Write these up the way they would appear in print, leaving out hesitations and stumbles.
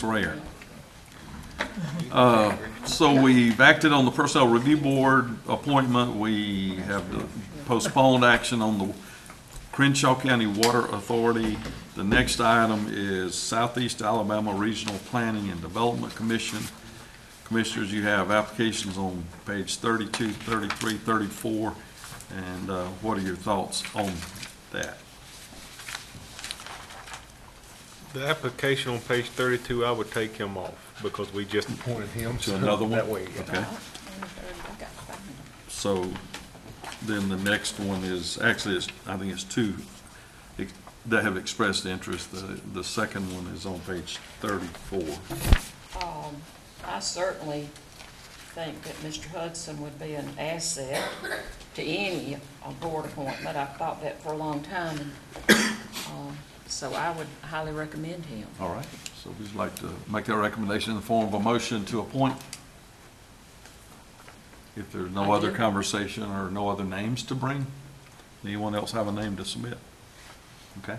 rare. So we've acted on the Personnel Review Board appointment. We have postponed action on the Crenshaw County Water Authority. The next item is Southeast Alabama Regional Planning and Development Commission. Commissioners, you have applications on page 32, 33, 34, and what are your thoughts on that? The application on page 32, I would take him off because we just appointed him. To another one? That way, yeah. Okay. So then the next one is, actually, I think it's two that have expressed interest. The second one is on page 34. I certainly think that Mr. Hudson would be an asset to any board appointment. I've thought that for a long time, and so I would highly recommend him. All right, so we'd like to make that recommendation in the form of a motion to appoint. If there's no other conversation or no other names to bring, anyone else have a name to submit? Okay.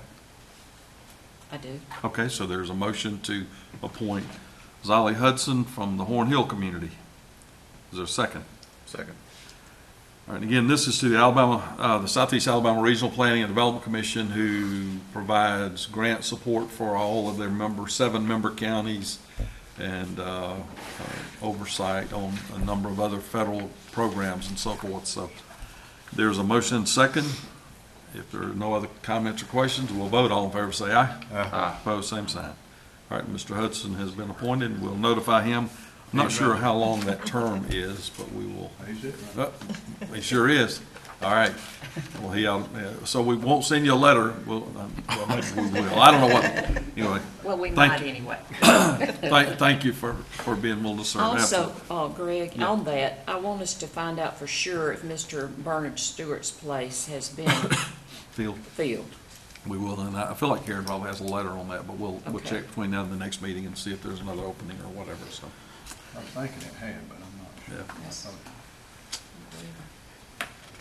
I do. Okay, so there's a motion to appoint Zolly Hudson from the Horn Hill community. Is there a second? Second. All right, and again, this is to the Southeast Alabama Regional Planning and Development Commission, who provides grant support for all of their 7 member counties and oversight on a number of other federal programs and so forth. So there's a motion and second. If there are no other comments or questions, we'll vote. All in favor say aye. Aye. Opposed, same sign. All right, Mr. Hudson has been appointed. We'll notify him. I'm not sure how long that term is, but we will. He's it. He sure is. All right. Well, so we won't send you a letter. Well, maybe we will. I don't know what, anyway. Well, we Thank might you. anyway. Thank you for being willing to serve. Also, Absolutely. Greg, Yeah. on that, I want us to find out for sure if Mr. Bernard Stewart's place has been Field, filled. we will, and I feel like Karen probably has a letter on that, but we'll Okay. check between now and the next meeting and see if there's another opening or whatever, so. I was thinking it had, but I'm not sure. Yeah. Yes.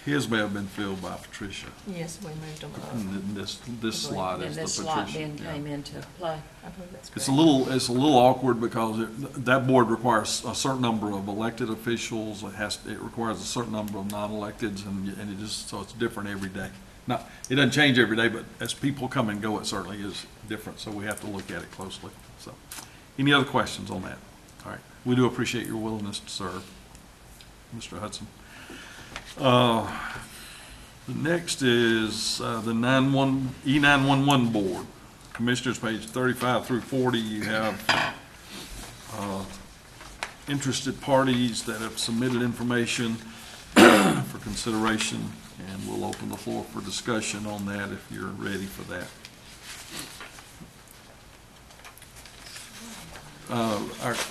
His may have been filled by Patricia. Yes, we moved them up. And then this slot And is the this Patricia. slot then yeah. came into play. I believe that's It's correct. a little awkward because that board requires a certain number of elected officials. It requires a certain number of non-electeds, and so it's different every day. It doesn't change every day, but as people come and go, it certainly is different. So we have to look at it closely. So, any other questions on that? All right, we do appreciate your willingness to serve, Mr. Hudson. The next is the E911 board. Commissioners, page 35 through 40, you have interested parties that have submitted information for consideration, and we'll open the floor for discussion on that if you're ready for that.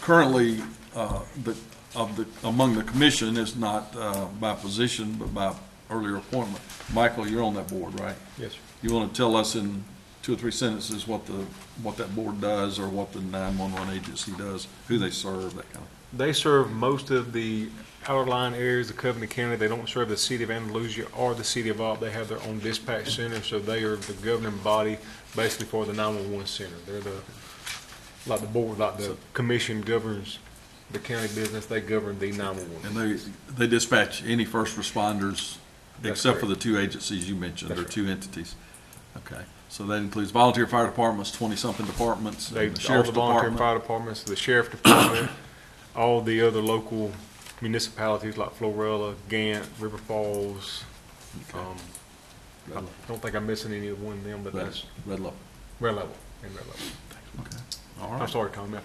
Currently, among the commission is not by position, but by earlier appointment. Michael, you're on that board, right? Yes, sir. You want to tell us in 2 or 3 sentences what that board does, or what the 911 agency does, who they serve, that kind of. They serve most of the outer line areas of Covington County. They don't serve the city of Andalusia or the city of Alp. They have their own dispatch center, so they are the governing body basically for the 911 center. They're like the board, like the commission governs the county business, they govern the 911. And they dispatch any first responders, That's except for the correct. 2 agencies you mentioned, That's or right. 2 entities. Okay, so that includes volunteer fire departments, 20-something departments, They, and the all sheriff's the volunteer department. fire departments, the sheriff department, all the other local municipalities like Florella, Gant, River Falls. Okay. I don't think I'm missing any of one of them, but that's Red Level. Red Level and Red Level. Okay, all I'm right. sorry, Tom.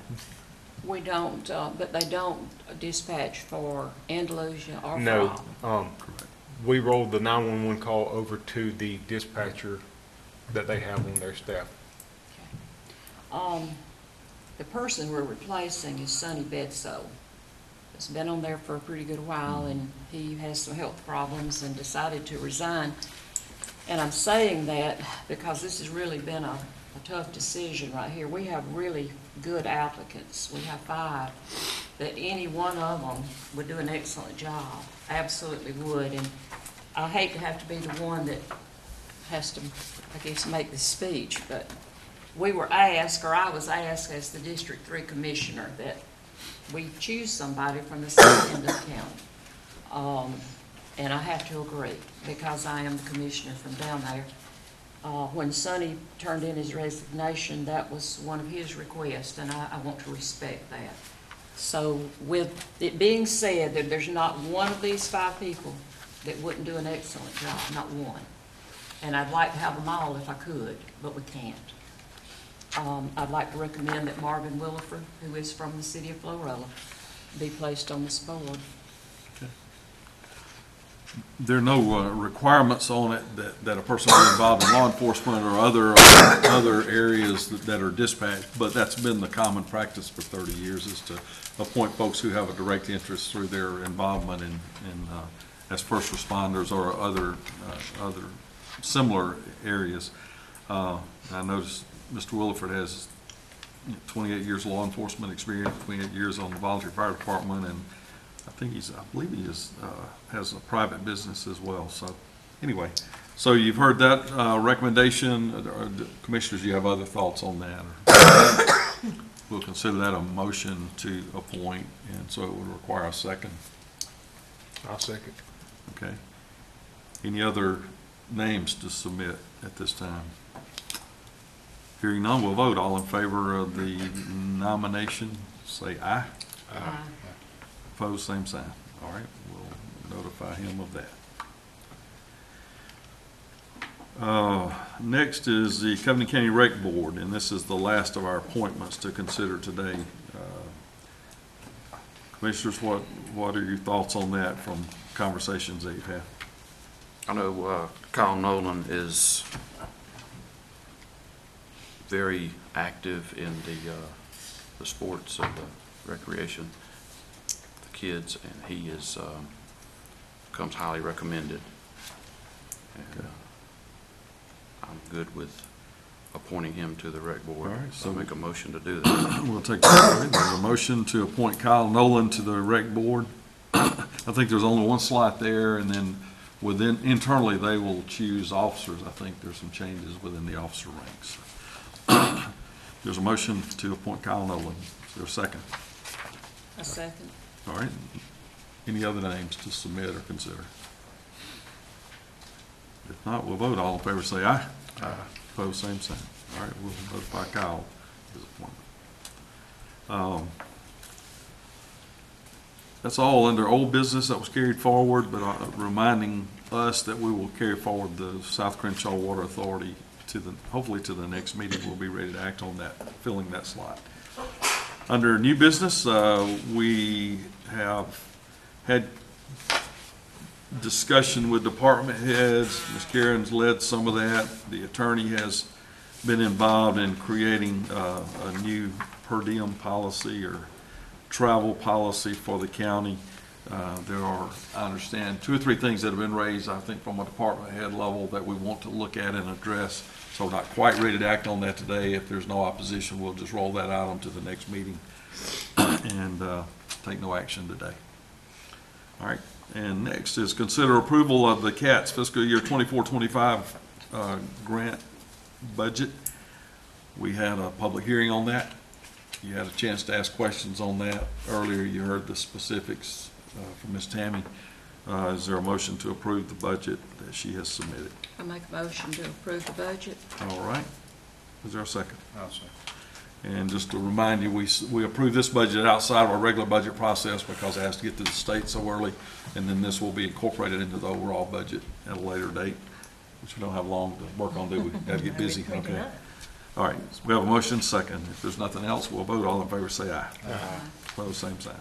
We don't, but they don't dispatch for Andalusia or for No, Alp. Correct. we rolled the 911 call over to the dispatcher that they have on their staff. The person we're replacing is Sonny Bedsoe. It's been on there for a pretty good while, and he has some health problems and decided to resign. And I'm saying that because this has really been a tough decision right here. We have really good applicants. We have 5, that any one of them would do an excellent job, absolutely would. And I hate to have to be the one that has to, I guess, make the speech, but we were asked, or I was asked as the District 3 Commissioner, that we choose somebody from the south end of the county. And I have to agree, because I am the commissioner from down there. When Sonny turned in his resignation, that was one of his requests, and I want to respect that. So with it being said that there's not one of these 5 people that wouldn't do an excellent job, not one. And I'd like to have them all if I could, but we can't. I'd like to recommend that Marvin Williford, who is from the city of Florella, be placed on this board. There are no requirements on it that a person be involved in law enforcement or other areas that are dispatched, but that's been the common practice for 30 years, is to appoint folks who have a direct interest through their involvement in as first responders or other similar areas. I noticed Mr. Williford has 28 years of law enforcement experience, 28 years on the volunteer fire department, and I believe he has a private business as well. So anyway, so you've heard that recommendation. Commissioners, do you have other thoughts on that? We'll consider that a motion to appoint, and so it would require a second. I'll second. Okay. Any other names to submit at this time? Hearing none, we'll vote. All in favor of the nomination, say aye. Aye. Opposed, same sign. All right, we'll notify him of that. Next is the Covington County Rec Board, and this is the last of our appointments to consider today. Commissioners, what are your thoughts on that from conversations that you've had? I know Kyle Nolan is very active in the sports and the recreation, the kids, and he is comes highly recommended. And I'm good with appointing him to the rec board. All right, So so make a motion to do that. We'll take that. There's a motion to appoint Kyle Nolan to the Rec Board. I think there's only one slot there, and then internally, they will choose officers. I think there's some changes within the officer ranks. There's a motion to appoint Kyle Nolan. Is there a second? A second. All right. Any other names to submit or consider? If not, we'll vote. All in favor, say aye. Aye. Opposed, same sign. All right, we'll notify Kyle his appointment. That's all under old business that was carried forward, but reminding us that we will carry forward the South Crenshaw Water Authority hopefully to the next meeting. We'll be ready to act on that, filling that slot. Under new business, we have had discussion with department heads. Ms. Karen's led some of that. The attorney has been involved in creating a new per diem policy or travel policy for the county. There are, I understand, 2 or 3 things that have been raised, I think, from a department head level that we want to look at and address. So we're not quite ready to act on that today. If there's no opposition, we'll just roll that item to the next meeting and take no action today. All right. And next is consider approval of the CATS fiscal year 24-25 grant budget. We had a public hearing on that. You had a chance to ask questions on that. Earlier, you heard the specifics from Ms. Tammy. Is there a motion to approve the budget that she has submitted? I make a motion to approve the budget. All right. Is there a second? I'll second. And just to remind you, we approve this budget outside of our regular budget process because it has to get to the state so early, and then this will be incorporated into the overall budget at a later date, which we don't have long to work on, do we? Got to get busy. Okay. All right. So we have a motion, second. If there's nothing else, we'll vote. All in favor, say aye. Aye. Opposed, same sign.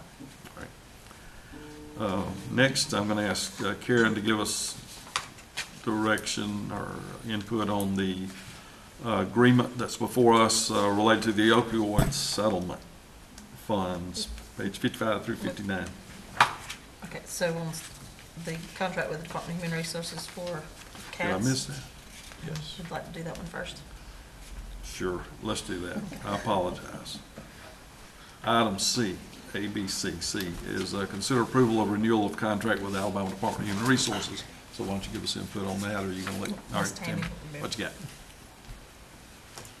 All right. Next, I'm going to ask Karen to give us direction or input on the agreement that's before us related to the opioid settlement funds, page 55 through 59. Okay, so on the contract with the Department of Human Resources for Did I CATS. miss that? Yes. Would like to do that one first. Sure, let's do that. I apologize. Item C, A, B, C, C, is consider approval of renewal of contract with the Alabama Department of Human Resources. So why don't you give us input on that, or are you going to let, all Ms. right, Tammy. Tammy, what you got?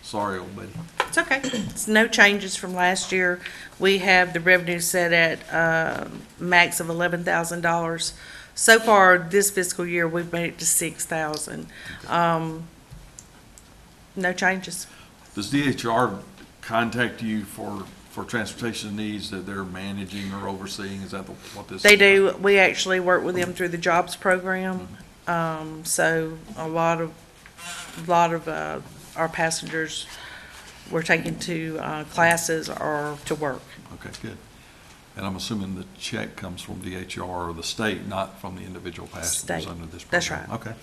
Sorry, old lady. It's okay. It's no changes from last year. We have the revenue set at max of $11,000. So far, this fiscal year, we've made it to 6,000. No changes. Does DHR contact you for transportation needs that they're managing or overseeing? Is that what this? They do. We actually work with them through the jobs program. So a lot of our passengers were taken to classes or to work. Okay, good. And I'm assuming the check comes from DHR or the state, not from the individual passengers State. under this program? That's right. Okay.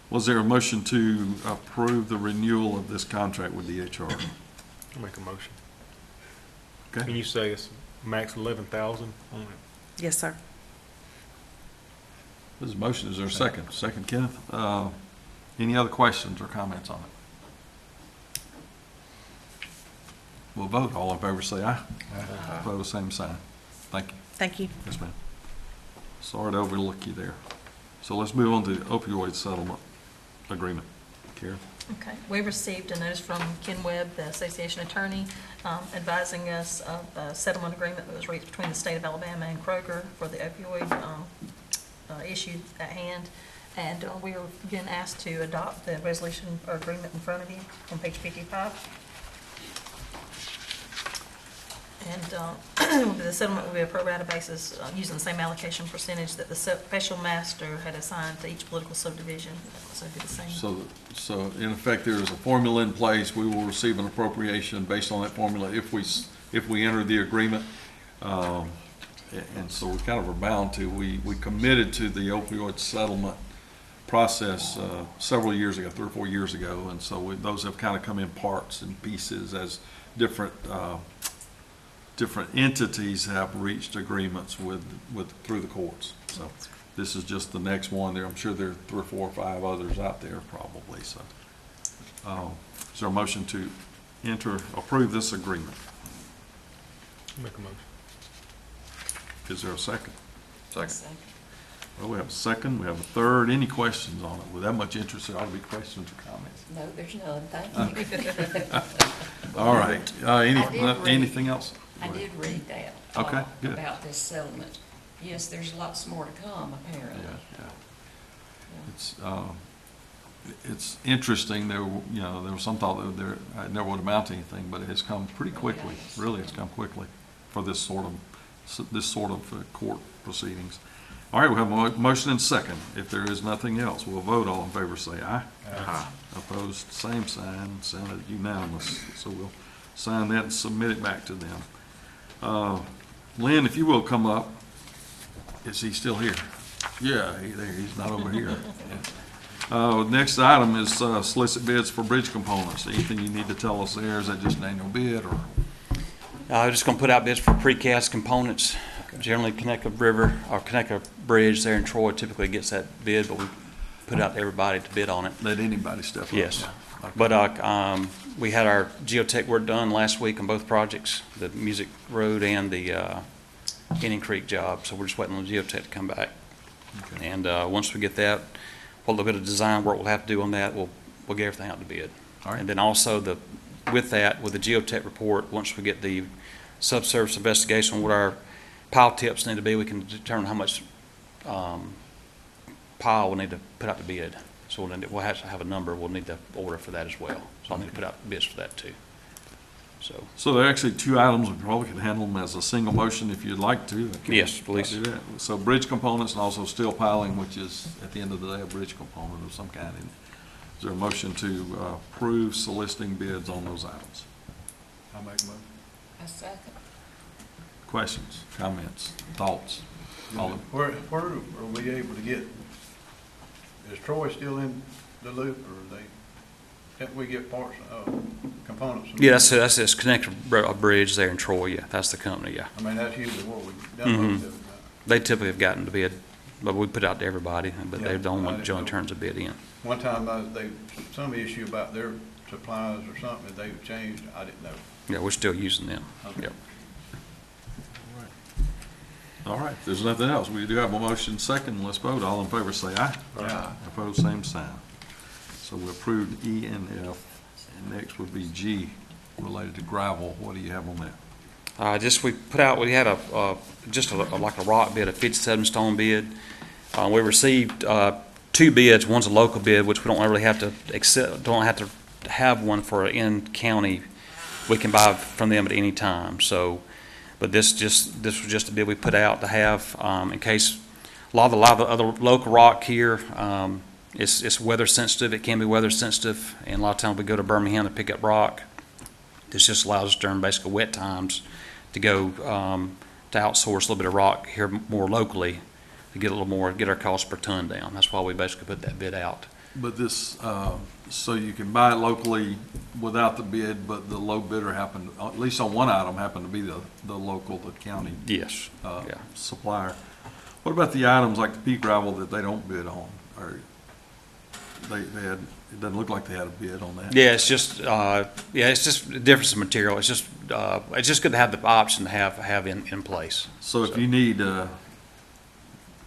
Was there a motion to approve the renewal of this contract with DHR? I'll make a motion. Okay. Can you say it's max 11,000 on it? Yes, sir. This is a motion. Is there a second? Second, Kenneth. Any other questions or comments on it? We'll vote. All in favor say aye. Opposed, same sign. Thank you. Thank you. Yes, ma'am. Sorry to overlook you there. So let's move on to the opioid settlement agreement. Karen? Okay, we received a notice from Ken Webb, the association attorney, advising us of a settlement agreement that was reached between the state of Alabama and Kroger for the opioid issue at hand. And we were again asked to adopt the resolution or agreement in front of you on page 55. And the settlement will be a pro rata basis using the same allocation percentage that the special master had assigned to each political subdivision. So it'd be the same. So in effect, there is a formula in place. We will receive an appropriation based on that formula if we enter the agreement. And so we kind of are bound to. We committed to the opioid settlement process several years ago, 3 or 4 years ago. And so those have kind of come in parts and pieces as different entities have reached agreements with through the courts. So this is just the next one there. I'm sure there are 3 or 4 or 5 others out there probably. So is there a motion to approve this agreement? Make a motion. Is there a second? Second. Well, we have a second, we have a third. Any questions on it? With that much interest, there ought to be questions or comments. No, there's none, thank you. All right. I did read- Anything else? I did read that. Okay, good. About this settlement. Yes, there's lots more to come, apparently. Yeah. It's interesting. There was some thought that it never would amount to anything, but it has come pretty quickly. Really, it's come quickly for this sort of court proceedings. All right, we have a motion and second. If there is nothing else, we'll vote. All in favor say aye. Aye. Opposed, same sign. Sounded unanimous. So we'll sign that and submit it back to them. Lynn, if you will come up. Is he still here? Yeah, he's not over here. Yeah. Next item is solicit bids for bridge components. Anything you need to tell us there? Is that just an annual bid or? I'm just going to put out bids for precast components. Generally, Connecticut River or Connecticut Bridge there in Troy typically gets that bid, but we put it out to everybody to bid on it. Let anybody step up? Yes. Yeah. Okay. But we had our geotech work done last week on both projects, the Music Road and the Indian Creek job. So we're just waiting on the geotech to come back. Okay. And once we get that, what little bit of design work we'll have to do on that, we'll get everything out to bid. All right. And then also with the geotech report, once we get the subsurface investigation, what our pile tips need to be, we can determine how much pile we'll need to put out to bid. So we'll have to have a number. We'll need to order for that as well. So I'll need to put out bids for that too. So there are actually 2 items. We probably could handle them as a single motion if you'd like to. Yes, please. Do that. So bridge components and also steel piling, which is at the end of the day a bridge component of some kind. Is there a motion to approve soliciting bids on those items? I'll make a motion. A second. Questions, comments, thoughts? All in- Where are we able to get, is Troy still in the loop, or can't we get parts, components? Yeah, that's this Connecticut Bridge there in Troy. Yeah, that's the company. Yeah, I mean, that's usually what we've Mhm. done most of it. they typically have gotten to bid, but we put it out to everybody. But Yeah, they're the only I one didn't joint know. turns a bid in. One time, some issue about their supplies or something that they've changed, I didn't know. Yeah, we're still using them. Okay. Yep. All right, if there's nothing else, we do have a motion second. Let's vote. All in favor say aye. Aye. Opposed, same sign. So we approved E and F, Next would be G, related to gravel. What do you have on that? We had like a rock bid, a 57 stone bid. We received, 2 bids. One's a local bid, which we don't really have to accept, don't have to have one for an in-county. We can buy from them at any time, so, but this was just a bid we put out to have, in case, a lot of the other local rock here, it's weather sensitive, it can be weather sensitive, and a lot of times we go to Birmingham to pick up rock. This just allows us during basically wet times to go, to outsource a little bit of rock here more locally, to get a little more, get our cost per ton down. That's why we basically put that bid out. But this, so you can buy it locally without the bid, but the low bidder happened, at least on one item, happened to be the local, the county Yes, yeah. supplier. What about the items like the pea gravel that they don't bid on? Or they had, it doesn't look like they had a bid on that. Yeah, it's just a difference in material. It's just good to have the option to have in place. So if you need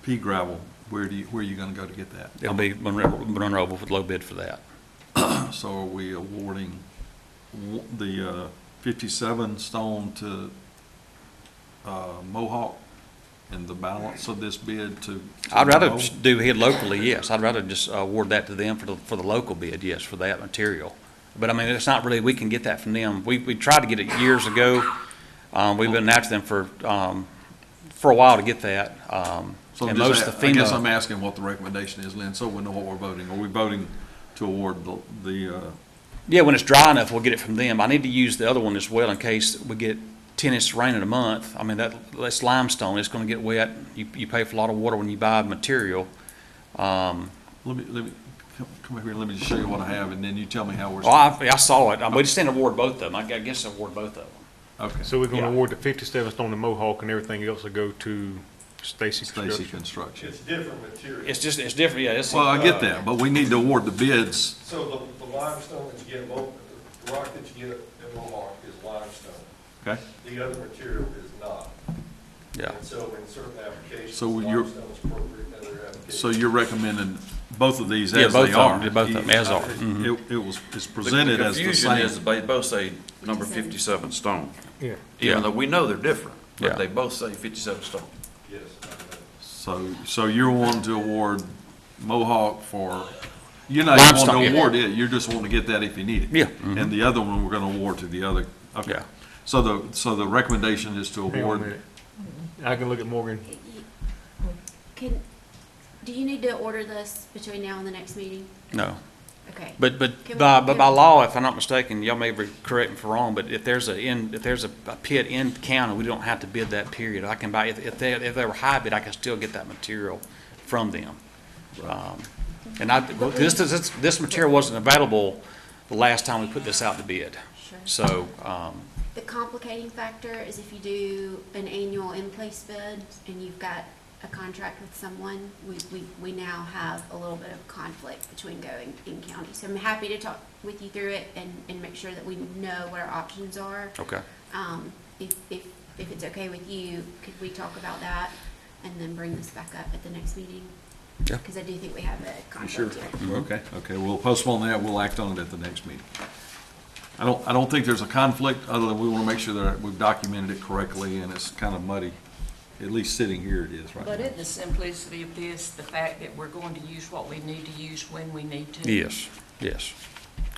pea gravel, where are you gonna go to get that? It'll be Monroe with low bid for that. So are we awarding the 57 stone to Mohawk and the balance of this bid to I'd rather Monroe? do here locally, yes. I'd rather just award that to them for the local bid, yes, for that material. But I mean, it's not really, we can get that from them. We tried to get it years ago. We've been after them for a while to get that. So And I'm most just, of the I guess I'm FEMA, asking what the recommendation is, Lynn, so we know what we're voting. Are we voting to award the yeah, when it's dry enough, we'll get it from them. I need to use the other one as well in case we get 10 inches of rain in a month. I mean, that's limestone. It's gonna get wet. You pay for a lot of water when you buy material. let me, come over here, let me just show you what I have, and then you tell me how we're. Well, I saw it. We just didn't award both of them. I guess I award both of them. Okay, So we're gonna Yeah. award the 57 stone to Mohawk and everything else will go to Stacy Stacy Construction. Construction. It's different material. It's different, yeah. Well, I get that, but we need to award the bids. So the limestone that you get, the rock that you get at Mohawk is limestone. Okay. The other material is not. Yeah. And so in certain applications, So you're- limestone is appropriate in other applications. So you're recommending both of these Yeah, as both they of are? them, both of them, as are. Mhm. It's presented as the confusion is same. they both say number 57 stone. Yeah. Yeah. Even though we know they're different, Yeah. but they both say 57 stone. Yes. So you're wanting to award Mohawk for, you're not even wanting Limestone, to yeah. award it, you're just wanting to get that if you need it. Yeah. Mhm. And the other one, we're gonna award to the other, okay. Yeah. So the recommendation is to Hang on a award, minute. I can look at Morgan. Do you need to order this between now and the next meeting? No. Okay. But Can we- by law, if I'm not mistaken, y'all may correct me if I'm wrong, but if there's a pit in county, we don't have to bid that period. I can buy, if they were high bid, I can still get that material from them. And this material wasn't available the last time we put this out to bid. Sure. So, The complicating factor is if you do an annual in-place bid and you've got a contract with someone, we now have a little bit of conflict between going in county. So I'm happy to talk with you through it and make sure that we know what our options are. okay. If it's okay with you, could we talk about that and then bring this back up at the next meeting? Yeah. Because I do think we have a sure, conflict here. okay, we'll postpone that, we'll act on it at the next meeting. I don't think there's a conflict, other than we wanna make sure that we've documented it correctly, and it's kinda muddy. At least sitting here it is right now. But in the simplicity of this, the fact that we're going to use what we need to use when we need to. Yes, yes.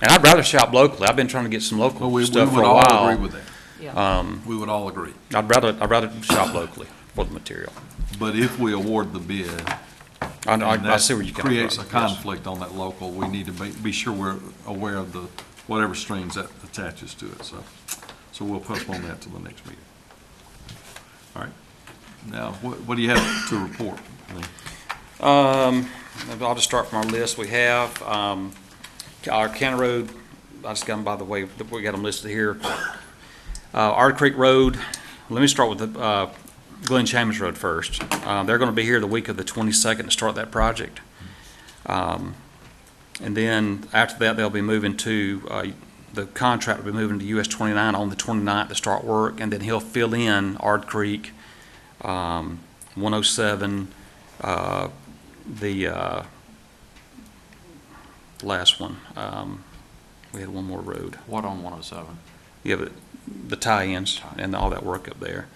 And I'd rather shop locally. I've been trying to get some Well, local we stuff for would a all while. agree with that. Yeah. We would all agree. I'd rather shop locally for the material. But if we award the bid, I that see where you come from. creates a Yes. conflict on that local, we need to be sure we're aware of the, whatever strings that attaches to it, so we'll postpone that till the next meeting. All right, now, what do you have to report? I'll just start from our list. We have, our County Road, I just got them by the way, we got them listed here. Art Creek Road, let me start with the, Glen Chambers Road first. They're gonna be here the week of the 22nd to start that project. And then after that, they'll be moving to, the contract will be moving to US 29 on the 29th to start work, and then he'll fill in Ard Creek, 107, the last one, We had one more road. What on 107? Yeah, but the tie-ins and all that work up there.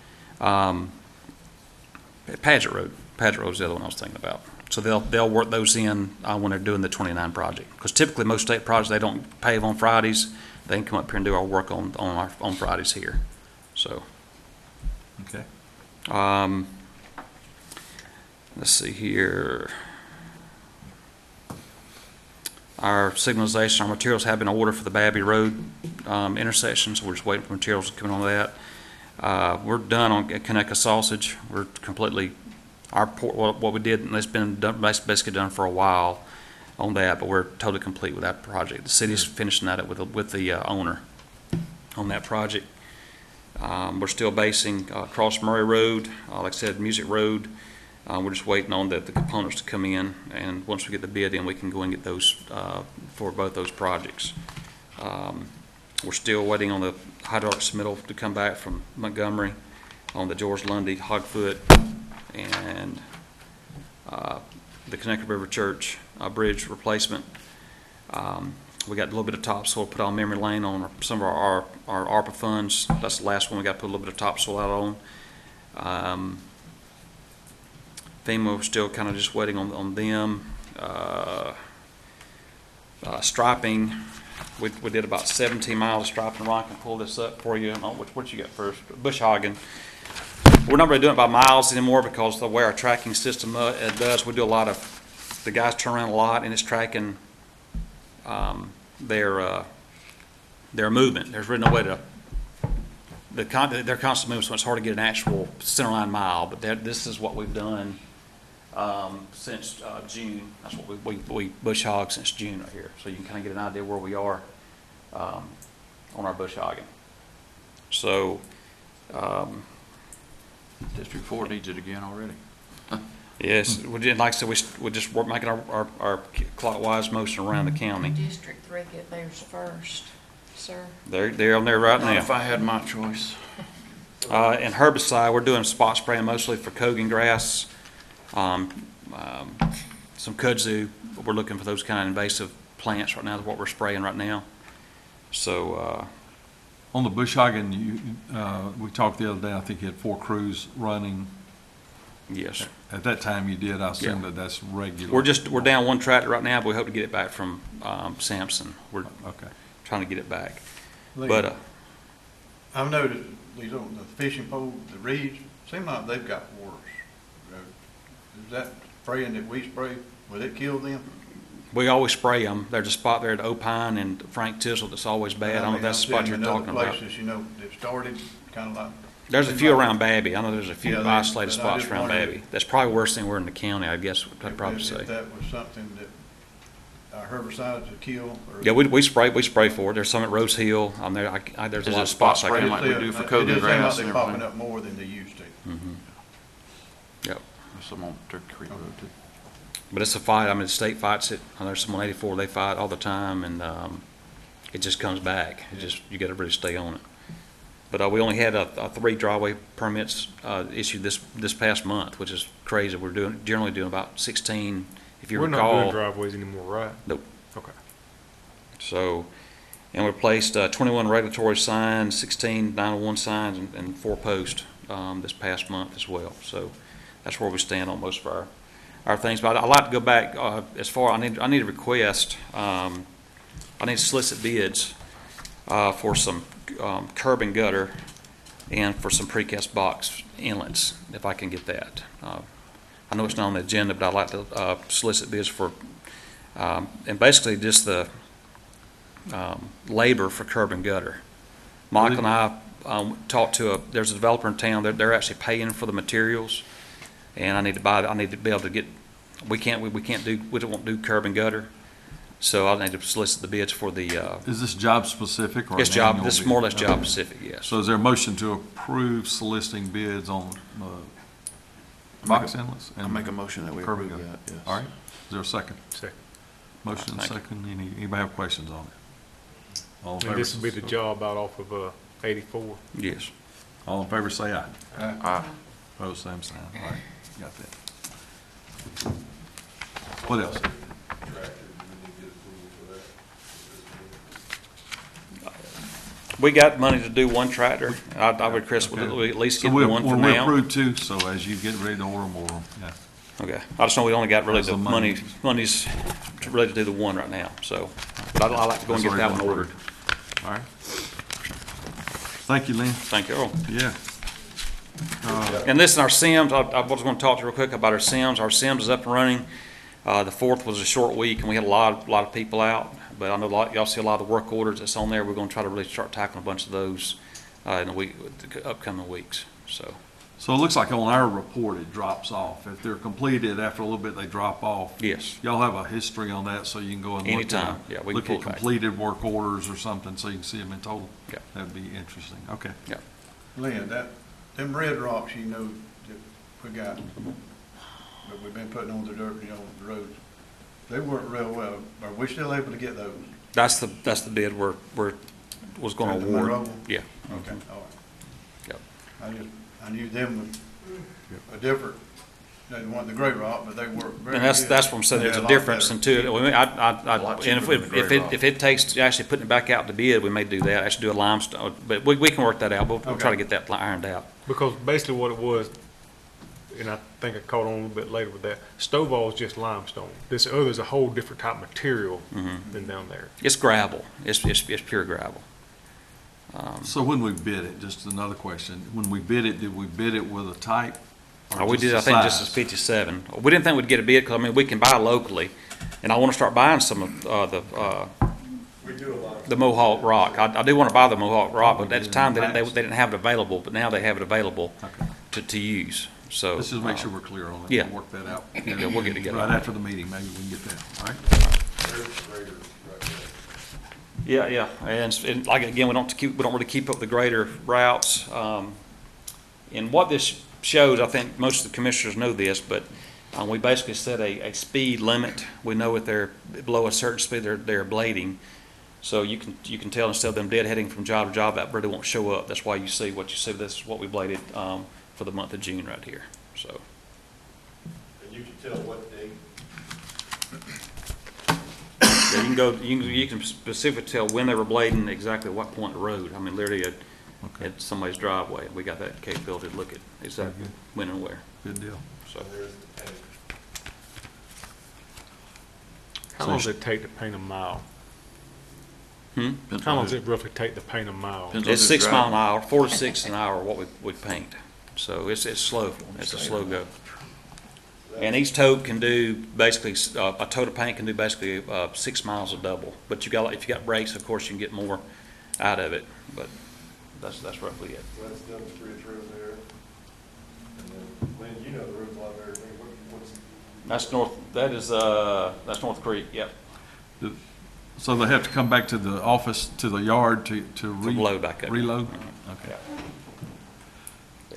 Paget Road is the other one I was thinking about. So they'll work those in when they're doing the 29 project. Because typically most state projects, they don't pave on Fridays. They can come up here and do our work on Fridays here. So, Okay. let's see here. Our signalization, our materials have been ordered for the Babby Road intersection, so we're just waiting for materials to come in on that. We're done on Conecuh Sausage. We're completely, what we did, and it's been done, basically done for a while on that, but we're totally complete with that project. The city's finishing that up with the owner on that project. We're still basing Cross Murray Road, like I said, Music Road. We're just waiting on the components to come in, and once we get the bid in, we can go and get those for both those projects. We're still waiting on the hydraulic submittal to come back from Montgomery on the George Lundy Hogfoot and the Conecuh River Church bridge replacement. We got a little bit of topsoil put on memory lane on some of our ARPA funds. That's the last one we got to put a little bit of topsoil out on. FEMA, we're still kind of just waiting on them. Striping, we did about 17 miles of striping. Ron can pull this up for you. What you got first? Bush hogging. We're not really doing it by miles anymore because the way our tracking system does, we do a lot of, the guys turn around a lot and it's tracking their movement. There's really no way to, they're constant movement, so it's hard to get an actual centerline mile, but this is what we've done since June. That's what we bush hog since June right here, so you can kind of get an idea where we are on our bush hogging. So District 4 needs it again already. yes, we did, like I said, we're just making our clockwise motion around the county. District 3 get theirs first, sir. They're on there right Not now. if I had my choice. And herbicide, we're doing spot spraying mostly for Kogan grass, some kudzu. We're looking for those kind of invasive plants right now. Is what we're spraying right now. So On the bush hogging, we talked the other day, I think you had 4 crews running. yes, At that time you did, I assume Yeah. that's regular. we're down one tractor right now, but we hope to get it back from Sampson. We're Okay. trying to get it back, Lee, but I've noticed these on the fishing pole, the reeds, seem like they've got worse. Is that spraying that we spray, will it kill them? we always spray them. There's a spot there at Opine and Frank Tizzle that's always bad. I don't know if that's the spot you're talking about. Places, you know, that started kind of like. There's a few around Babby. I know there's a few Yeah, isolated but I spots just around wondered Babby. That's probably worse than we're in the county, I guess, I'd probably say. If that was something that our herbicides would kill, or. Yeah, we spray for it. There's some at Rose Hill. There's a Is lot it of spots I spot can. spraying like we do for It Kogan does seem grass like and they're popping everything? up more than they used to. Yep. There's some on Turkey Creek Road too. But it's a fight. I mean, the state fights it. I know some on 84, they fight all the time, and it just comes back. You got to really stay on it. But we only had 3 driveway permits issued this past month, which is crazy. We're generally doing about 16, if you We're not recall. doing driveways anymore, right? Nope. Okay. So, and we placed 21 regulatory signs, 16 901 signs, and 4 posts this past month as well. So that's where we stand on most of our things. But I'd like to go back as far. I need a request. I need to solicit bids for some curb and gutter and for some precast box inlets, if I can get that. I know it's not on the agenda, but I'd like to solicit bids for, and basically just the labor for curb and gutter. Michael and I talked to there's a developer in town, they're actually paying for the materials, and I need to be able to get, we don't do curb and gutter, so I need to solicit the bids for the, Is this job specific or? this an annual is bid? more or less job Okay. specific, yes. So is there a motion to approve soliciting bids on box inlets? I make a motion that we curb and approve gutter? that, yes. All right, is there a second? Second. Motion and Thank you. second, anybody have questions on it? All in And favor, this will be the job out off of 84. Yes. all in favor say aye. Aye. Opposed, same sign, all right, got that. What else? Tractor, do we need to get approval for that? We got money to do one tractor. I would, Chris, we'll at least So get we'll, one for when we now. approve two, so as you get ready to order more, yeah. Okay, I just know we only got really How's the the money? money's ready to do the one right now, so. But I'd like to go and get that one ordered. All right. Thank you, Lynn. Thank you, Earl. Yeah. And this is our Sims, I was gonna talk to you real quick about our Sims. Our Sims is up and running. The 4th was a short week, and we had a lot of people out. But I know y'all see a lot of the work orders that's on there. We're gonna try to really start tackling a bunch of those in the upcoming weeks, so. So it looks like on our report, it drops off. If they're completed, after a little bit, they drop off. Yes. Y'all have a history on that, so you can go and look Anytime. at, Yeah, we can look pull at it back. completed work orders or something, so you can see them in total. Yeah. That'd be interesting. Okay. Yeah. Lynn, them red rocks, you know, that we got, that we've been putting on the dirt, on the roads, they work real well. Are we still able to get those? That's the bid was gonna At the award. Monroe? Yeah. Okay, all right. Yep. I knew them was a different, they weren't the gray rock, but they work very And good. that's what I'm saying, there's Yeah, a lot difference better. in two. And cheaper than the gray rock. if it takes actually putting it back out to bid, we may do that, actually do a limestone, but we can work that out. We'll try to Okay. get that ironed out. Because basically what it was, and I think I caught on a little bit later with that, Stovall is just limestone. This other's a whole different type of material than down there. It's gravel, it's pure gravel. So when we bid it, just another question, when we bid it, did we bid it with a type? or We just did, the I think, just as size? 57. We didn't think we'd get a bid, because, I mean, we can buy locally, and I want to start buying some of We do a lot. the Mohawk rock. I do want to buy the Mohawk rock, but at the time, they didn't have it available, but now they have it available Okay. to use, so. Let's just make sure we're clear on it. yeah. We'll work that out. Yeah, we'll get together. Right after the meeting, maybe we can get that, all right? There's the graders right there. Yeah, and like, again, we don't really keep up the greater routes. And what this shows, I think most of the commissioners know this, but we basically set a speed limit. We know if they're below a certain speed, they're blading. So you can tell, instead of them deadheading from job to job, that really won't show up. That's why you see what you see. This is what we bladed for the month of June right here, so. And you can tell what date. Yeah, you can specifically tell when they were blading, exactly what point of the road. I mean, literally at somebody's driveway. We got that capability to look at exactly when and where, Good deal. so. And there's the tank. How long does it take to paint a mile? How long does it roughly take to paint a mile? Depends on It's who's 6 mile an driving. hour, 4 to 6 an hour what we paint. So it's slow. It's a slow go. And each tote can do basically, a tote of paint can do basically 6 miles of double. But if you got brakes, of course, you can get more out of it. But that's roughly it. So that's done the 3 trails there. And then, Lynn, you know the roads a lot better than me. What's That's North Creek, yep. So they have to come back to the office, to the yard to load back up. reload? Okay.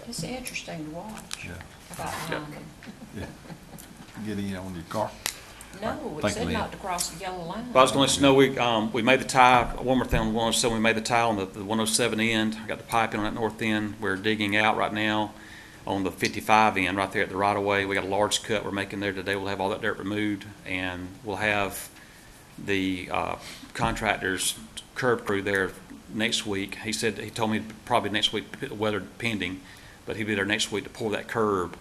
It's interesting to watch Yeah. about behind them. Yeah. Get in on your car. No, Thank it you, said Lynn. not to cross the yellow line. But I was going to let you know, we made the tie, one more thing on 107, we made the tie on the 107 end. I got the pipe in on that north end. We're digging out right now on the 55 end, right there at the right of way. We got a large cut we're making there today. We'll have all that dirt removed, and we'll have the contractor's curb crew there next week. He told me probably next week, weather pending, but he'll be there next week to pour that curb.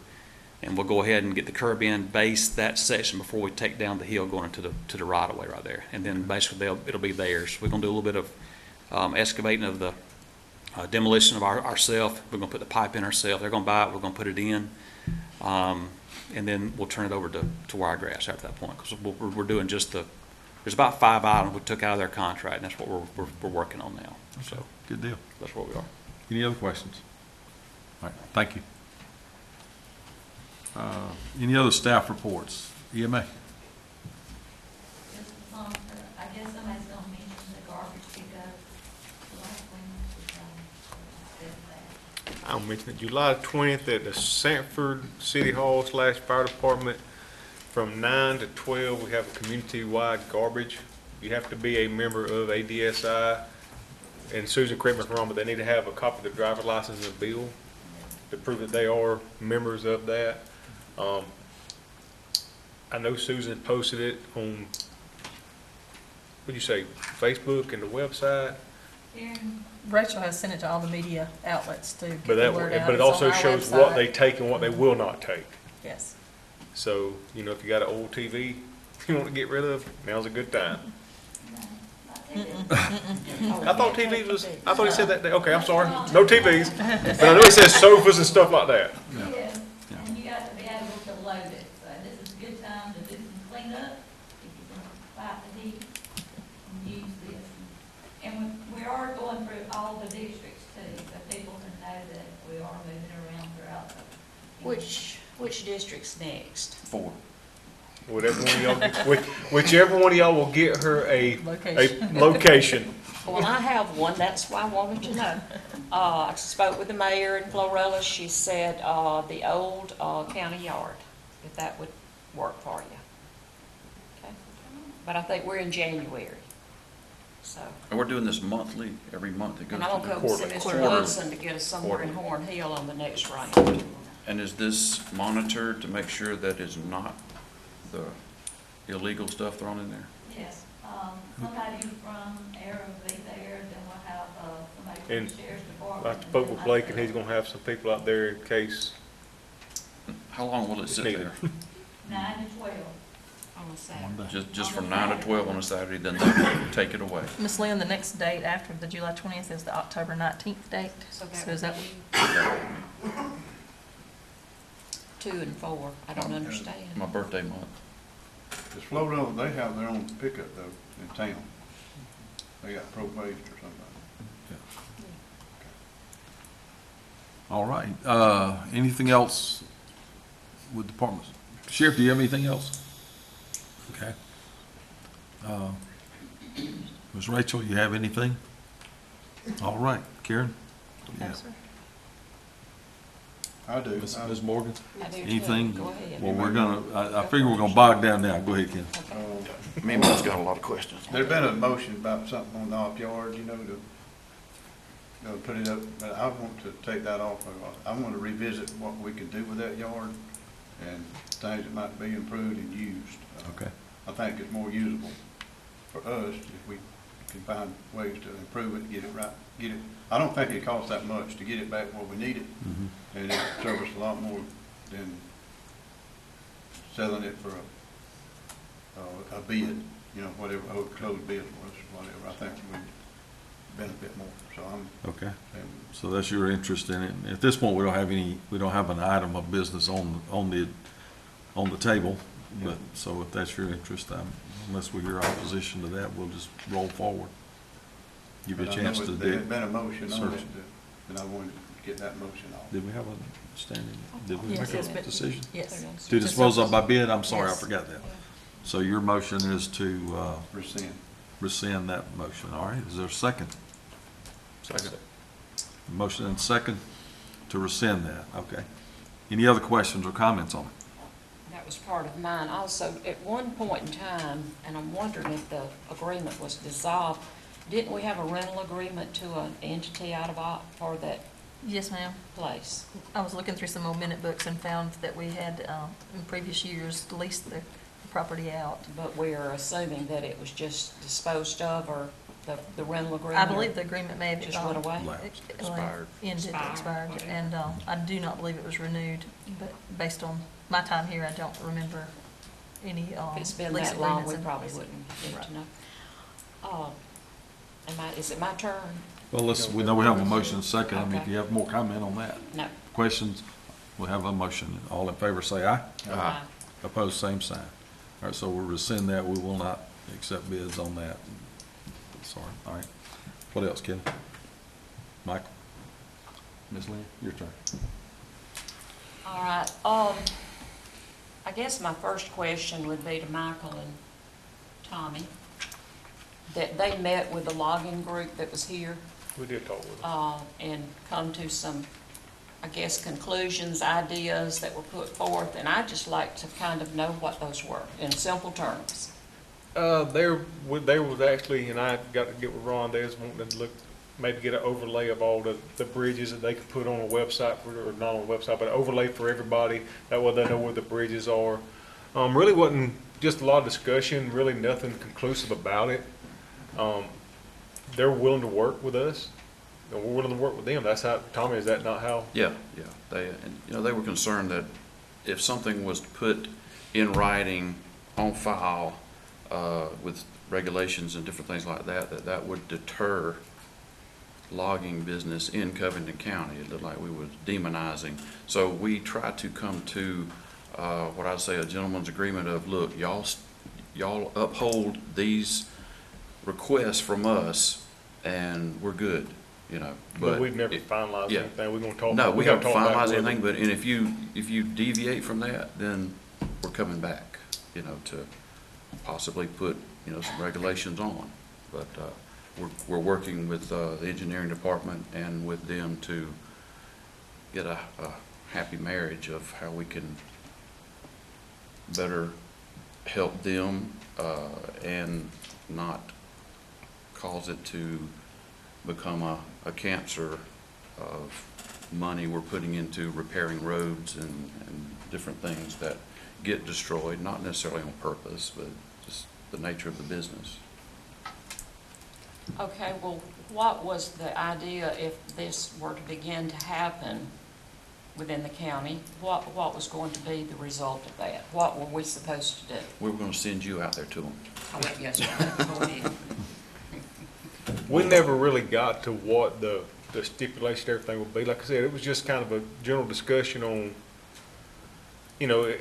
And we'll go ahead and get the curb in, base that section before we take down the hill going to the right of way right there. And then basically it'll be theirs. We're gonna do a little bit of excavating of the demolition of ourself. We're gonna put the pipe in ourselves. They're gonna buy it, we're gonna put it in. And then we'll turn it over to Wiregrass after that point, because we're doing just there's about 5 items we took out of their contract, and that's what we're working on now. So Good deal. that's where we are. Any other questions? All right, thank you. Any other staff reports? EMA? I guess somebody's gonna mention the garbage pickup. The last one, I'll mention it, July 20th at the Sanford City Hall / Fire Department from 9 to 12. We have a community-wide garbage. You have to be a member of ADSI. And Susan, correct me if I'm wrong, but they need to have a copy of their driver's license and bill to prove that they are members of that. I know Susan posted it on, what'd you say, Facebook and the website. Karen, Rachel has sent it to all the media outlets to get But the word out. but it It's on also our shows what website. they take and what they will not take. Yes. So, you know, if you got an old TV you want to get rid of, now's a good time. no, not taking. I thought TVs was, I thought he said that, okay, I'm sorry, no TVs. But I know he says sofas and stuff like that. Yes, and you got to be able to load it, so this is a good time to do some cleanup, if you can fight the heat and use this. And we are going through all the districts too, so people can know that we are moving around throughout the. Which district's next? 4. Whatever one of y'all, whichever one of y'all will get her a Location. location. Well, I have one, that's why I wanted to know. I spoke with the mayor in Florella, she said, the old, county yard, if that would work for you. Okay. But I think we're in January, so. And we're doing this monthly, every month it goes And I'm to gonna the go see Quarterly. Mr. Hudson to get us somewhere in Quarterly. Horn Hill on the next round. And is this monitored to make sure that is not the illegal stuff thrown in there? Yes, somebody from Arrow will be there, then we'll have, somebody from And the sheriff's department. I spoke with Blake and he's gonna have some people out there in case How long will it it's sit needed. there? 9 to 12. On a Saturday. Just from 9 to 12 on a Saturday, then they take it away? Ms. Lynn, the next date after the July 20th is the October 19th date. So So is that, that would be 2 and 4, I don't understand. My birthday month. Does Florida, they have their own pickup though in town. They got pro-based or something. All right, anything else with departments? Sheriff, do you have anything else? Okay. Ms. Rachel, you have anything? All right, Karen? no, Yeah. sir. I do. Ms. Morgan? I do too. Anything? Go ahead. Well, we're gonna, I figure we're gonna bog down now. Go ahead, Ken. Me and Bill's got a lot of questions. There's been a motion about something on the off yard, to put it up, but I want to take that off. I want to revisit what we can do with that yard and things that might be improved and used. Okay. I think it's more usable for us if we can find ways to improve it, get it right, get it. I don't think it costs that much to get it back where we need it, and it serves us a lot more than selling it for a bid, whatever, closed bid was, whatever. I think we benefit more, so I'm. Okay. So that's your interest in it. At this point, we don't have an item of business on the table. But, so if that's your interest, unless we hear opposition to that, we'll just roll forward. Give you a But I chance know to There do. had been a motion on Search. it, and I wanted to get that motion off. Did we have a standing, did we Yes, make it's a been- decision? Yes. To dispose of by bid? I'm sorry, I Yes. forgot that. So your motion is to Rescind. rescind that motion. All right, is there a second? Second. Motion and second to rescind that, okay. Any other questions or comments on it? That was part of mine. Also, at one point in time, and I'm wondering if the agreement was dissolved, didn't we have a rental agreement to an entity out of, for that Yes, ma'am. place? I was looking through some old minute books and found that we had, in previous years, leased the property out. But we're assuming that it was just disposed of, or the rental I agreement? believe the agreement may have. Just went away? Expired. Ended, Expired, expired, whatever. and I do not believe it was renewed, but based on my time here, I don't remember any If it's been lease that long, agreements we in probably place. wouldn't need Right. to know. Is it my turn? Well, we know we have a motion and second. I mean, if Okay. you have more comment on that, No. questions, we'll have a motion. All in favor, say aye. Aye. Opposed, same sign. All right, so we'll rescind that. We will not accept bids on that. Sorry, all right. What else, Ken? Michael? Ms. Lynn, your turn. All right, I guess my first question would be to Michael and Tommy, that they met with the logging group that was here, We did talk with them. and come to some, I guess, conclusions, ideas that were put forth, and I'd just like to kind of know what those were, in simple terms. They was actually, and I got to get with Ron, they was wanting to look, maybe get an overlay of all the bridges that they could put on a website, or not on a website, but an overlay for everybody, that way they know where the bridges are. Really wasn't, just a lot of discussion, really nothing conclusive about it. they're willing to work with us, and we're willing to work with them. That's how, Tommy, is that not how? Yeah, yeah. They, and, you know, they were concerned that if something was put in writing on file, with regulations and different things like that, that would deter logging business in Covington County. It looked like we were demonizing. So we tried to come to, what I'd say a gentleman's agreement of, look, y'all uphold these requests from us and we're good, you know. But we've never it- finalized yeah. anything. We're gonna talk. No, we gotta haven't talk back finalized with anything, them. but, and if you deviate from that, then we're coming back, you know, to possibly put, you know, some regulations on. But, we're working with, the engineering department and with them to get a happy marriage of how we can better help them, and not cause it to become a cancer of money we're putting into repairing roads and different things that get destroyed, not necessarily on purpose, but just the nature of the business. Okay, well, what was the idea if this were to begin to happen within the county? What was going to be the result of that? What were we supposed to do? We were gonna send you out there to them. I went yesterday, go ahead. We never really got to what the stipulation, everything would be. Like I said, it was just kind of a general discussion on, you know,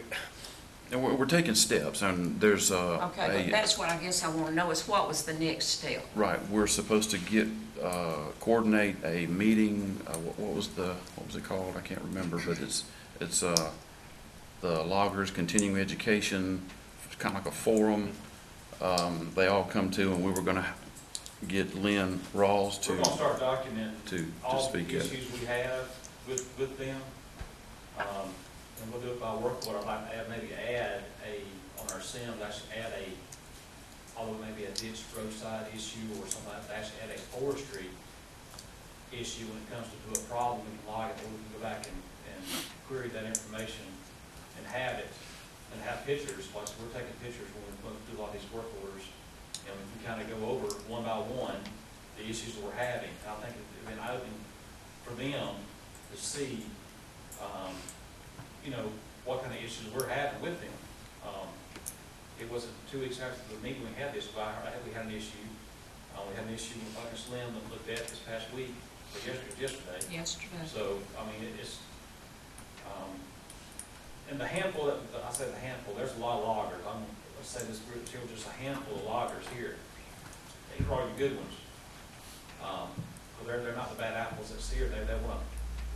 And we're taking steps, and there's Okay, but that's what I guess I want to know is what was the next step? right, we're supposed to get, coordinate a meeting, what was it called? I can't remember, but it's the loggers continuing education, it's kind of like a forum, they all come to, and we were gonna get Lynn Rawls to. We're gonna start documenting to all the speak at it. issues we have with them. And we'll do it by work order. I'd like to add on our SIM, actually add although maybe a ditch roadside issue or something like that, actually add a forestry issue when it comes to do a problem, we can log it, or we can go back and query that information and have it, and have pictures, like we're taking pictures when we do a lot of these work orders, and we can kind of go over one by one the issues that we're having. I think it'd been open for them to see, you know, what kind of issues we're having with them. It wasn't 2 weeks after the meeting we had this, but we had an issue. We had an issue with like a Slim that looked at this past week, or yesterday. Yesterday. So, I mean, it's, and the handful, I said the handful, there's a lot of loggers. Let's say this group here, just a handful of loggers here. These are all your good ones. But they're not the bad apples that's here. They want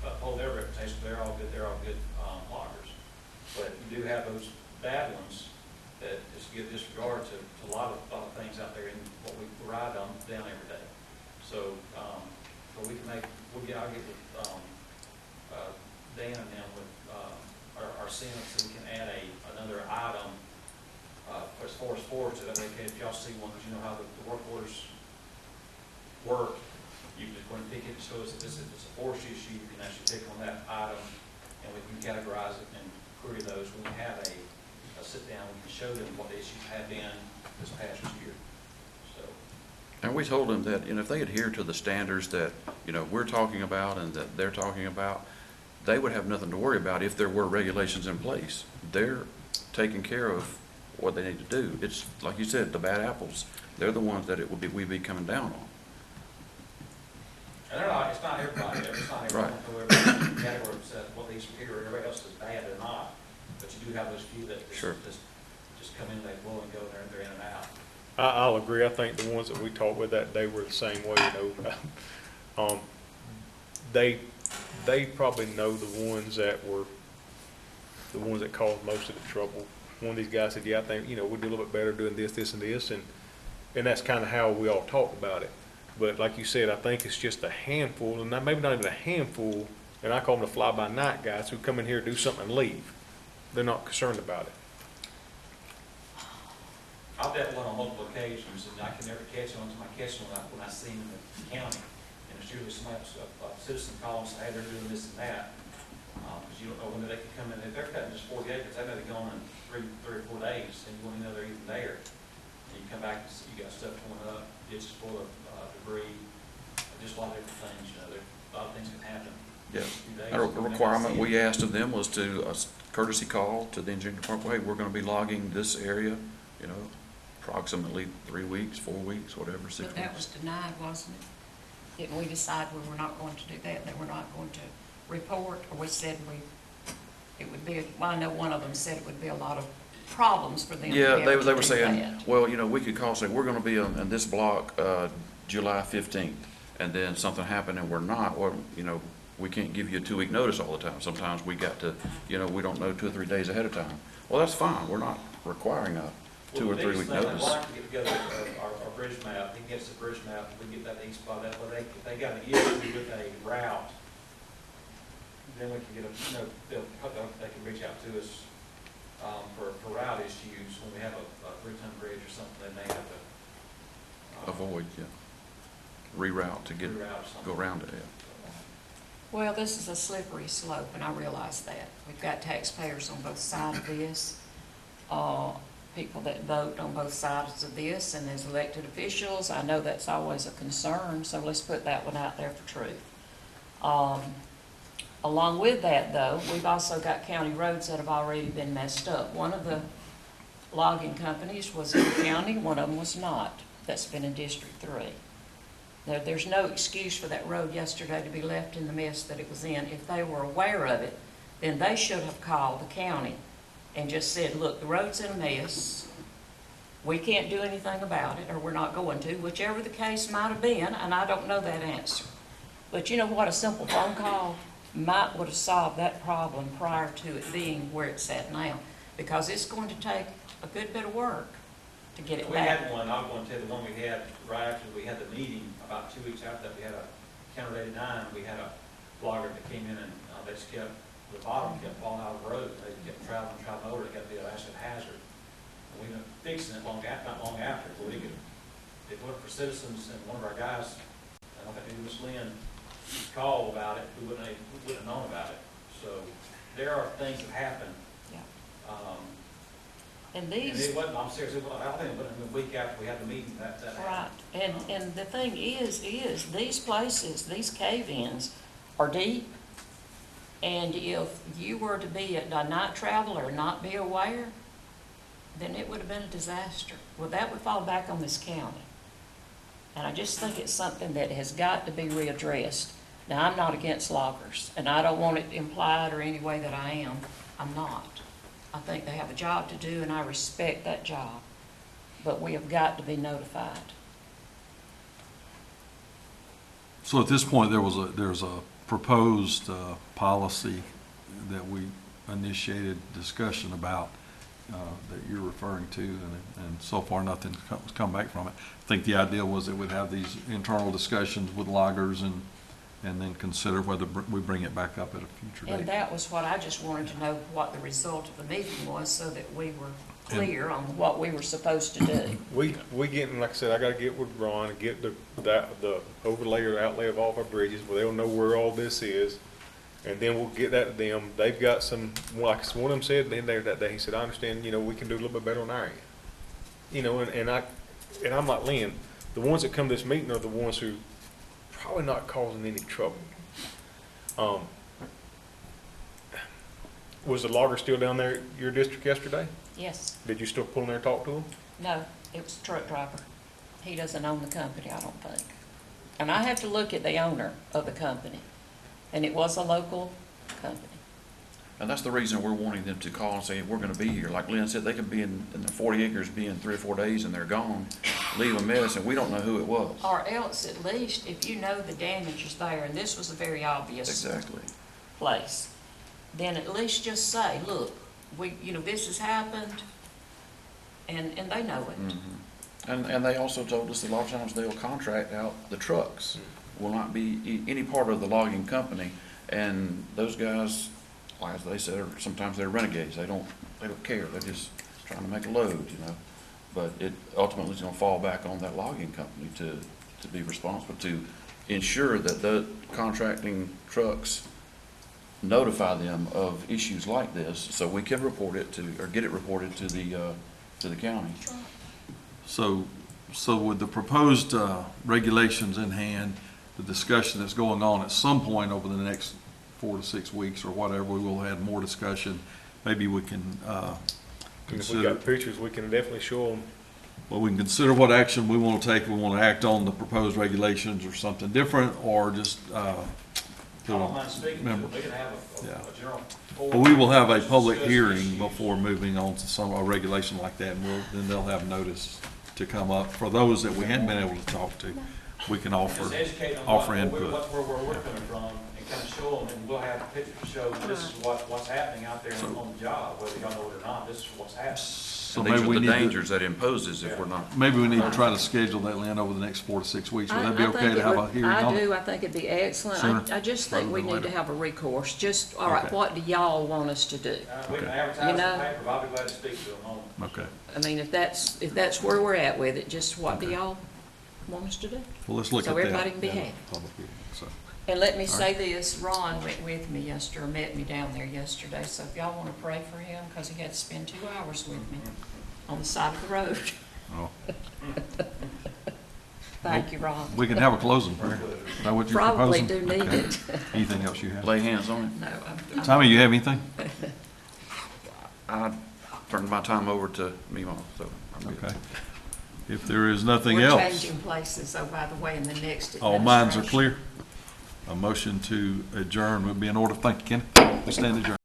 to uphold their reputation. They're all good loggers. But you do have those bad ones that just give disregard to a lot of things out there in what we ride on down every day. So, so we can I'll get with Dan and them with our Senate, so we can add another item as far as forest, that way if y'all see one, because you know how the work orders work, you just go and pick it, so if it's a forest issue, you can actually pick on that item, and we can categorize it and query those. When we have a sit down, we can show them what the issues have been this past year. So. And we told them that, you know, if they adhere to the standards that, you know, we're talking about and that they're talking about, they would have nothing to worry about if there were regulations in place. They're taking care of what they need to do. It's, like you said, the bad apples. They're the ones that we'd be coming down on. And it's not everybody, it's not Right. everyone, whoever category says, well, these here, everybody else is bad, they're not. But you do have those few that Sure. just come in, they blow and go, they're in and out. I'll agree. I think the ones that we talked with that day were the same way, you know. They probably know the ones that caused most of the trouble. One of these guys said, yeah, I think, you know, we'd do a little bit better doing this, and this, and that's kind of how we all talked about it. But like you said, I think it's just a handful, and maybe not even a handful, and I call them the fly-by-night guys who come in here, do something, and leave. They're not concerned about it. I've dealt one on multiple occasions, and I can never catch on until I catch one when I see them in the county. And it's usually somebody, a citizen calls and say, hey, they're doing this and that. Because you don't know when they could come in. If they're cutting just 40 acres, they may be gone in three or 4 days, and you won't even know they're even there. And you come back and see you got stuff torn up. ditches full of debris, just a lot of different things, you know, there, a lot of things can happen. Yeah. in a few days. A We've never requirement seen we it. asked of them was to, a courtesy call to the engineering department, hey, we're gonna be logging this area, you know, approximately 3 weeks, 4 weeks, whatever, 6 But that was weeks. denied, wasn't it? Didn't we decide we were not going to do that, that we're not going to report, or we said it would be, well, I know one of them said it would be a lot of problems for them to be Yeah, able to they were do saying, that. well, you know, we could call, say, we're gonna be in this block, July 15th, and then something happened and we're not, well, you know, we can't give you a 2-week notice all the time. Sometimes we got to, you know, we don't know 2 or 3 days ahead of time. Well, that's fine, we're not requiring a 2 or 3 week notice. Well, the biggest thing, I'd like to get together our bridge map, he gets the bridge map, we get that east spot, that, but if they got an issue with a route, then we can get a, you know, they can reach out to us, for route issues, when we have a 3-ton bridge or something, they may have to. Avoid, yeah. Reroute to get, Reroute or something. go around it, yeah. Well, this is a slippery slope, and I realize that. We've got taxpayers on both sides of this, people that vote on both sides of this, and as elected officials, I know that's always a concern, so let's put that one out there for truth. Along with that, though, we've also got county roads that have already been messed up. One of the logging companies was in the county, one of them was not. That's been in District 3. There's no excuse for that road yesterday to be left in the mess that it was in. If they were aware of it, then they should have called the county and just said, look, the road's in a mess. We can't do anything about it, or we're not going to, whichever the case might have been, and I don't know that answer. But you know what? A simple phone call would have solved that problem prior to it being where it's at now, because it's going to take a good bit of work to get it We back. had one, I was going to tell you, the one we had right after we had the meeting, about 2 weeks after that, we had a County Road 89, we had a blogger that came in and they just kept, the bottom kept falling out of the road. They kept traveling over, it got to be an accident hazard. And we ended up fixing it not long after, so we could, if it weren't for citizens and one of our guys, I don't think it was Miss Lynn, called about it, we wouldn't have known about it. So there are things that happen. Yeah. And And these. it wasn't, I'm serious, I don't think it was a week after we had the meeting that Right, happened. and the thing is these places, these cave-ins are deep, and if you were to be a night traveler and not be aware, then it would have been a disaster. Well, that would fall back on this county. And I just think it's something that has got to be readdressed. Now, I'm not against loggers, and I don't want it implied or any way that I am. I'm not. I think they have a job to do, and I respect that job. But we have got to be notified. So at this point, there's a proposed policy that we initiated discussion about that you're referring to, and so far nothing's come back from it. I think the idea was that we'd have these internal discussions with loggers and then consider whether we bring it back up at a future And date. that was what I just wanted to know, what the result of the meeting was, so that we were clear on what we were supposed to do. We getting, like I said, I gotta get with Ron and get the overlay or outlay of all of our bridges, where they'll know where all this is. And then we'll get that to them. They've got some, like one of them said in there that day, he said, I understand, you know, we can do a little bit better on our end. You know, and I'm like, Lynn, the ones that come to this meeting are the ones who probably not causing any trouble. Was the logger still down there at your district yesterday? Yes, Did you still pull in there and talk to him? no, it was a truck driver. He doesn't own the company, I don't think. And I have to look at the owner of the company, and it was a local company. And that's the reason we're wanting them to call and say, we're gonna be here. Like Lynn said, they could be in the 40 acres, be in 3 or 4 days, and they're gone, leave a mess, and we don't know who it was. Or else, at least, if you know the damage is there, and this was a very obvious Exactly. place, then at least just say, look, this has happened, and they know it. And they also told us that a lot of times they'll contract out the trucks. Will not be any part of the logging company, and those guys, like they said, sometimes they're renegades. They don't care. They're just trying to make a load, you know. But it ultimately is going to fall back on that logging company to be responsible, to ensure that the contracting trucks notify them of issues like this, so we can report it to, or get it reported to the county. So So with the proposed regulations in hand, the discussion that's going on at some point over the next 4 to 6 weeks or whatever, we will have more discussion. Maybe we can And if we consider, got pictures, we can definitely show them. well, we can consider what action we want to take. We want to act on the proposed regulations or something different, or just I don't mind speaking to Remember. it, we can have Yeah. a general. But we will have a public discussion hearing issues. before moving on to a regulation like that, and then they'll have notice to come up. For those that we hadn't been able to talk to, we can offer Just educate them offer where input. we're coming from, and kind of show them, and we'll have pictures to show this is what's happening out there on the job, whether y'all know it or not, this is what's happening. So And these maybe are we the need to, dangers that imposes if we're not. maybe we need to try to schedule that, Lynn, over the next 4 to 6 weeks. Would that be I think okay to it have a would- hearing on I it? do, I think it'd be excellent. Sooner I just think rather we than need to later. have a recourse, just, all right, Okay. what do y'all want us to do? We can Okay. advertise You in the know? paper, I'll be glad to speak to them on it. Okay. I mean, if that's where we're at with it, just what do y'all want us to do? Well, let's look So at that. everybody can be in a happy. public hearing, so. And let me All say this, Ron went with me yesterday, met me down there yesterday, so if y'all want to pray for him, because he had to spend 2 hours with me on the side of the road. Oh. Thank you, Ron. We can have a closing prayer. Is that what you're Probably proposing? do need Okay. it. Anything else you have? Lay hands on No, I'm. Tommy, you have anything? it. I turned my time over to Mimo, so I'm good. Okay. If there is nothing We're else. changing places, oh, by the way, in the next All minds are administration. clear. A motion to adjourn would be in order. Thank you, Kenny. We stand adjourned.